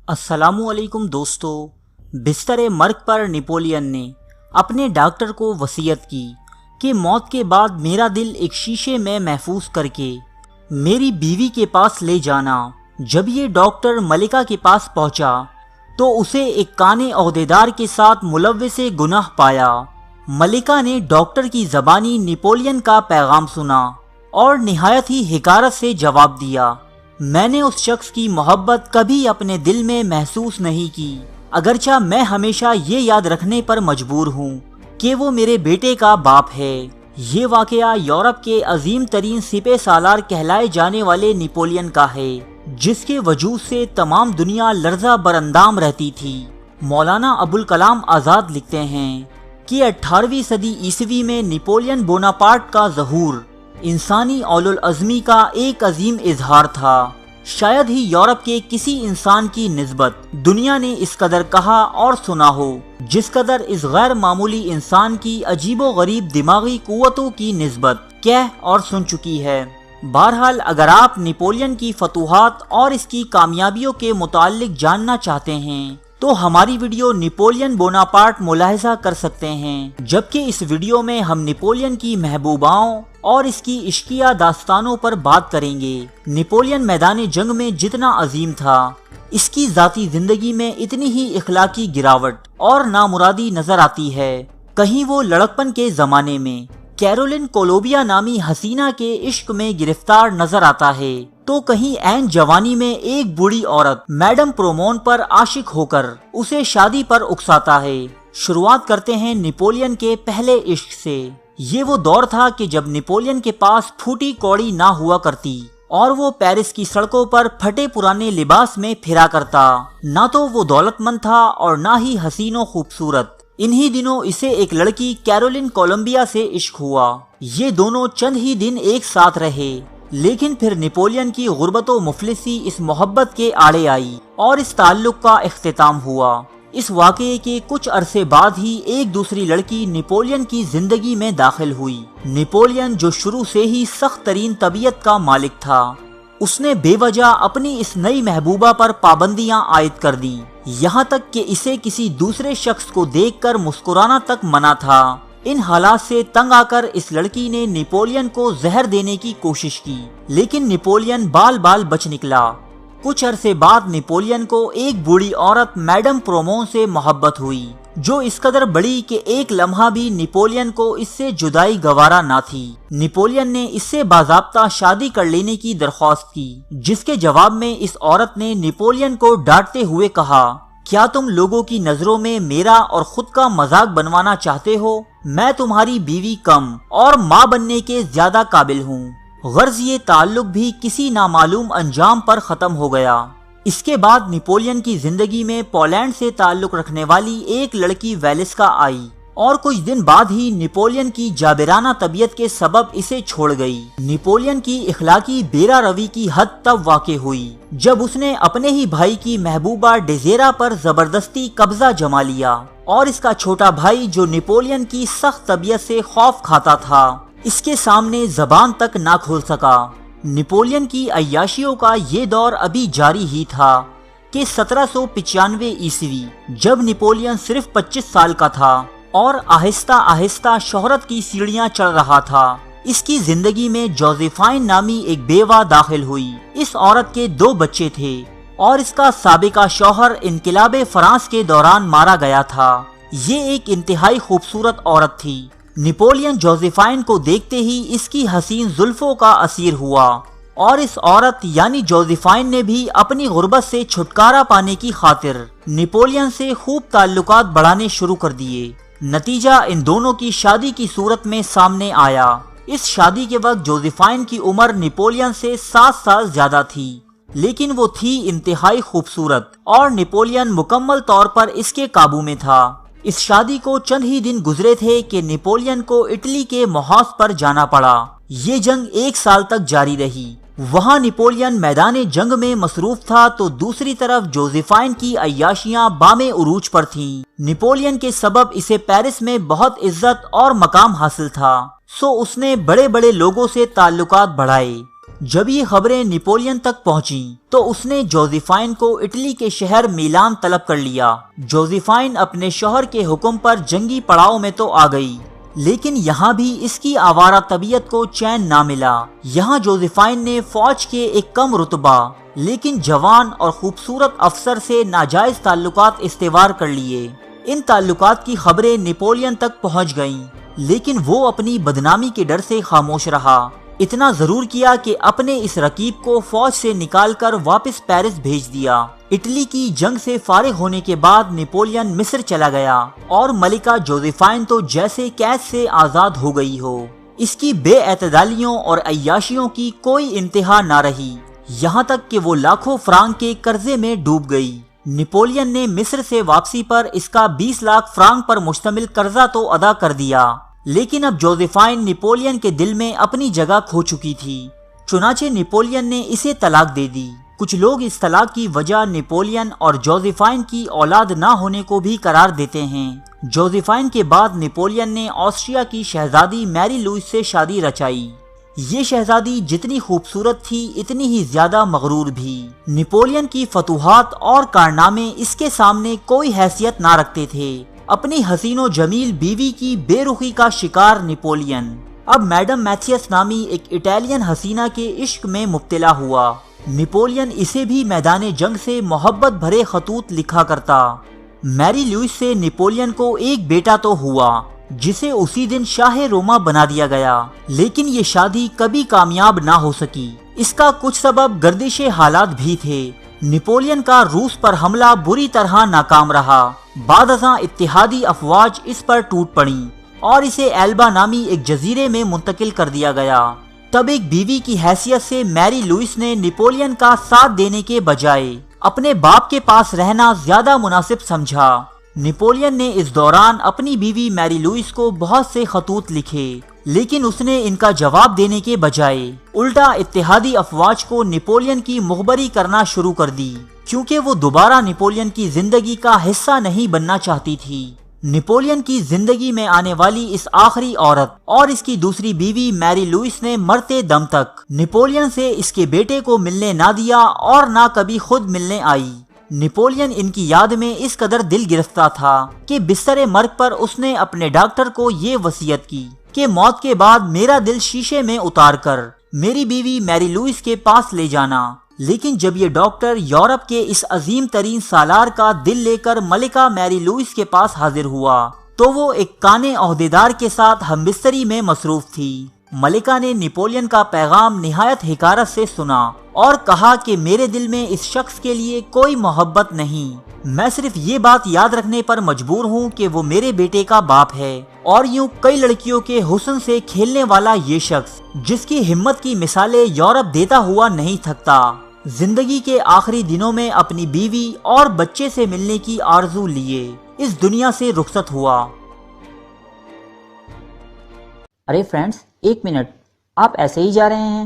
السلام علیکم دوستو، بستر مرگ پر نپولین نے اپنے ڈاکٹر کو وصیت کی کہ موت کے بعد میرا دل ایک شیشے میں محفوظ کر کے میری بیوی کے پاس لے جانا۔ جب یہ ڈاکٹر ملکہ کے پاس پہنچا تو اسے ایک کانے عہدیدار کے ساتھ ملوث گناہ پایا۔ ملکہ نے ڈاکٹر کی زبانی نپولین کا پیغام سنا اور نہایت ہی حقارت سے جواب دیا، میں نے اس شخص کی محبت کبھی اپنے دل میں محسوس نہیں کی، اگرچہ میں ہمیشہ یہ یاد رکھنے پر مجبور ہوں کہ وہ میرے بیٹے کا باپ ہے۔ یہ واقعہ یورپ کے عظیم ترین سپہ سالار کہلائے جانے والے نپولین کا ہے، جس کے وجود سے تمام دنیا لرزہ بر اندام رہتی تھی۔ مولانا ابوالکلام آزاد لکھتے ہیں کہ 18ویں صدی عیسوی میں نپولین بوناپارٹ کا ظہور انسانی اولو العزمی کا ایک عظیم اظہار تھا۔ شاید ہی یورپ کے کسی انسان کی نسبت دنیا نے اس قدر کہا اور سنا ہو جس قدر اس غیر معمولی انسان کی عجیب و غریب دماغی قوتوں کی نسبت کہہ اور سن چکی ہے۔ بہرحال اگر آپ نپولین کی فتوحات اور اس کی کامیابیوں کے متعلق جاننا چاہتے ہیں تو ہماری ویڈیو نپولین بوناپارٹ ملاحظہ کر سکتے ہیں، جبکہ اس ویڈیو میں ہم نپولین کی محبوباؤں اور اس کی عشقیہ داستانوں پر بات کریں گے۔ نپولین میدان جنگ میں جتنا عظیم تھا، اس کی ذاتی زندگی میں اتنی ہی اخلاقی گراوٹ اور نامرادی نظر آتی ہے۔ کہیں وہ لڑکپن کے زمانے میں کیرولین کولوبیا نامی حسینہ کے عشق میں گرفتار نظر آتا ہے، تو کہیں عین جوانی میں ایک بوڑھی عورت میڈم پرومون پر عاشق ہو کر اسے شادی پر اکساتا ہے۔ شروعات کرتے ہیں نپولین کے پہلے عشق سے۔ یہ وہ دور تھا کہ جب نپولین کے پاس پھوٹی کوڑی نہ ہوا کرتی اور وہ پیرس کی سڑکوں پر پھٹے پرانے لباس میں پھرا کرتا۔ نہ تو وہ دولت مند تھا اور نہ ہی حسین و خوبصورت۔ انہی دنوں اسے ایک لڑکی کیرولین کولمبیا سے عشق ہوا۔ یہ دونوں چند ہی دن ایک ساتھ رہے، لیکن پھر نپولین کی غربت و مفلسی اس محبت کے آڑے آئی اور اس تعلق کا اختتام ہوا۔ اس واقعے کے کچھ عرصے بعد ہی ایک دوسری لڑکی نپولین کی زندگی میں داخل ہوئی۔ نپولین جو شروع سے ہی سخت ترین طبیعت کا مالک تھا، اس نے بے وجہ اپنی اس نئی محبوبہ پر پابندیاں عائد کر دیں، یہاں تک کہ اسے کسی دوسرے شخص کو دیکھ کر مسکرانا تک منع تھا۔ ان حالات سے تنگ آ کر اس لڑکی نے نپولین کو زہر دینے کی کوشش کی، لیکن نپولین بال بال بچ نکلا۔ کچھ عرصے بعد نپولین کو ایک بوڑھی عورت میڈم پرومون سے محبت ہوئی، جو اس قدر بڑی کہ ایک لمحہ بھی نپولین کو اس سے جدائی گوارا نہ تھی۔ نپولین نے اس سے باضابطہ شادی کر لینے کی درخواست کی، جس کے جواب میں اس عورت نے نپولین کو ڈانٹتے ہوئے کہا، کیا تم لوگوں کی نظروں میں میرا اور خود کا مذاق بنوانا چاہتے ہو؟ میں تمہاری بیوی کم اور ماں بننے کے زیادہ قابل ہوں۔ غرض یہ تعلق بھی کسی نامعلوم انجام پر ختم ہو گیا۔ اس کے بعد نپولین کی زندگی میں پولینڈ سے تعلق رکھنے والی ایک لڑکی ویلسکا آئی اور کچھ دن بعد ہی نپولین کی جابرانہ طبیعت کے سبب اسے چھوڑ گئی۔ نپولین کی اخلاقی بیرا روی کی حد تب واقع ہوئی جب اس نے اپنے ہی بھائی کی محبوبہ ڈیزیرا پر زبردستی قبضہ جما لیا اور اس کا چھوٹا بھائی جو نپولین کی سخت طبیعت سے خوف کھاتا تھا، اس کے سامنے زبان تک نہ کھول سکا۔ نپولین کی عیاشیوں کا یہ دور ابھی جاری ہی تھا کہ 1795 عیسوی جب نپولین صرف 25 سال کا تھا اور آہستہ آہستہ شہرت کی سیڑھیاں چڑھ رہا تھا، اس کی زندگی میں جوزیفائن نامی ایک بیوہ داخل ہوئی۔ اس عورت کے 2 بچے تھے اور اس کا سابقہ شوہر انقلاب فرانس کے دوران مارا گیا تھا۔ یہ ایک انتہائی خوبصورت عورت تھی۔ نپولین جوزیفائن کو دیکھتے ہی اس کی حسین زلفوں کا اسیر ہوا اور اس عورت یعنی جوزیفائن نے بھی اپنی غربت سے چھٹکارا پانے کی خاطر نپولین سے خوب تعلقات بڑھانے شروع کر دیے۔ نتیجہ ان دونوں کی شادی کی صورت میں سامنے آیا۔ اس شادی کے وقت جوزیفائن کی عمر نپولین سے 7 سال زیادہ تھی، لیکن وہ تھی انتہائی خوبصورت اور نپولین مکمل طور پر اس کے قابو میں تھا۔ اس شادی کو چند ہی دن گزرے تھے کہ نپولین کو اٹلی کے محاذ پر جانا پڑا۔ یہ جنگ 1 سال تک جاری رہی۔ وہاں نپولین میدان جنگ میں مصروف تھا تو دوسری طرف جوزیفائن کی عیاشیاں بام عروج پر تھیں۔ نپولین کے سبب اسے پیرس میں بہت عزت اور مقام حاصل تھا، سو اس نے بڑے بڑے لوگوں سے تعلقات بڑھائے۔ جب یہ خبریں نیپولین تک پہنچیں تو اس نے جوزیفائن کو اٹلی کے شہر میلان طلب کر لیا۔ جوزیفائن اپنے شوہر کے حکم پر جنگی پڑاؤ میں تو آ گئی، لیکن یہاں بھی اس کی آوارہ طبیعت کو چین نہ ملا۔ یہاں جوزیفائن نے فوج کے ایک کم رتبہ لیکن جوان اور خوبصورت افسر سے ناجائز تعلقات استوار کر لیے۔ ان تعلقات کی خبریں نیپولین تک پہنچ گئیں، لیکن وہ اپنی بدنامی کے ڈر سے خاموش رہا۔ اتنا ضرور کیا کہ اپنے اس رقیب کو فوج سے نکال کر واپس پیرس بھیج دیا۔ اٹلی کی جنگ سے فارغ ہونے کے بعد نیپولین مصر چلا گیا اور ملکہ جوزیفائن تو جیسے قید سے آزاد ہو گئی ہو۔ اس کی بے اعتدالیوں اور عیاشیوں کی کوئی انتہا نہ رہی، یہاں تک کہ وہ لاکھوں فرانک کے قرضے میں ڈوب گئی۔ نیپولین نے مصر سے واپسی پر اس کا 20 لاکھ فرانک پر مشتمل قرضہ تو ادا کر دیا، لیکن اب جوزیفائن نیپولین کے دل میں اپنی جگہ کھو چکی تھی، چنانچہ نیپولین نے اسے طلاق دے دی۔ کچھ لوگ اس طلاق کی وجہ نیپولین اور جوزیفائن کی اولاد نہ ہونے کو بھی قرار دیتے ہیں۔ جوزیفائن کے بعد نیپولین نے آسٹریا کی شہزادی میری لوئس سے شادی رچائی۔ یہ شہزادی جتنی خوبصورت تھی اتنی ہی زیادہ مغرور بھی۔ نیپولین کی فتوحات اور کارنامے اس کے سامنے کوئی حیثیت نہ رکھتے تھے۔ اپنی حسین و جمیل بیوی کی بے رخی کا شکار نیپولین اب میڈم میتھیس نامی ایک اٹالین حسینہ کے عشق میں مبتلا ہوا۔ نیپولین اسے بھی میدان جنگ سے محبت بھرے خطوط لکھا کرتا۔ میری لوئس سے نیپولین کو ایک بیٹا تو ہوا، جسے اسی دن شاہ روما بنا دیا گیا، لیکن یہ شادی کبھی کامیاب نہ ہو سکی۔ اس کا کچھ سبب گردش حالات بھی تھے۔ نیپولین کا روس پر حملہ بری طرح ناکام رہا۔ بعد ازاں اتحادی افواج اس پر ٹوٹ پڑیں اور اسے ایلبا نامی ایک جزیرے میں منتقل کر دیا گیا۔ تب ایک بیوی کی حیثیت سے میری لوئس نے نیپولین کا ساتھ دینے کے بجائے اپنے باپ کے پاس رہنا زیادہ مناسب سمجھا۔ نیپولین نے اس دوران اپنی بیوی میری لوئس کو بہت سے خطوط لکھے، لیکن اس نے ان کا جواب دینے کے بجائے الٹا اتحادی افواج کو نیپولین کی مخبری کرنا شروع کر دی، کیونکہ وہ دوبارہ نیپولین کی زندگی کا حصہ نہیں بننا چاہتی تھی۔ نیپولین کی زندگی میں آنے والی اس آخری عورت اور اس کی دوسری بیوی میری لوئس نے مرتے دم تک نیپولین سے اس کے بیٹے کو ملنے نہ دیا اور نہ کبھی خود ملنے آئی۔ نیپولین ان کی یاد میں اس قدر دل گرفتہ تھا کہ بستر مرگ پر اس نے اپنے ڈاکٹر کو یہ وصیت کی کہ موت کے بعد میرا دل شیشے میں اتار کر میری بیوی میری لوئس کے پاس لے جانا۔ لیکن جب یہ ڈاکٹر یورپ کے اس عظیم ترین سالار کا دل لے کر ملکہ میری لوئس کے پاس حاضر ہوا تو وہ ایک کانے عہدیدار کے ساتھ ہم بستری میں مصروف تھی۔ ملکہ نے نیپولین کا پیغام نہایت حقارت سے سنا اور کہا کہ میرے دل میں اس شخص کے لیے کوئی محبت نہیں، میں صرف یہ بات یاد رکھنے پر مجبور ہوں کہ وہ میرے بیٹے کا باپ ہے۔ اور یوں کئی لڑکیوں کے حسن سے کھیلنے والا یہ شخص جس کی ہمت کی مثالیں یورپ دیتا ہوا نہیں تھکتا، زندگی کے آخری دنوں میں اپنی بیوی اور بچے سے ملنے کی آرزو لیے اس دنیا سے رخصت ہوا۔ ارے فرینڈز، ایک منٹ، آپ ایسے ہی جا رہے ہیں؟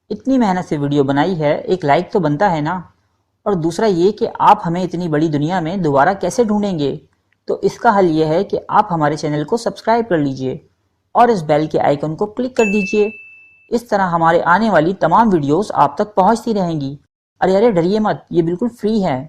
اتنی محنت سے ویڈیو بنائی ہے، ایک لائک تو بنتا ہے نا؟ اور دوسرا یہ کہ آپ ہمیں اتنی بڑی دنیا میں دوبارہ کیسے ڈھونڈیں گے؟ تو اس کا حل یہ ہے کہ آپ ہمارے چینل کو سبسکرائب کر لیجئے اور اس بیل کے آئیکن کو کلک کر دیجئے۔ اس طرح ہمارے آنے والی تمام ویڈیوز آپ تک پہنچتی رہیں گی۔ ارے ڈریے مت، یہ بالکل فری ہے۔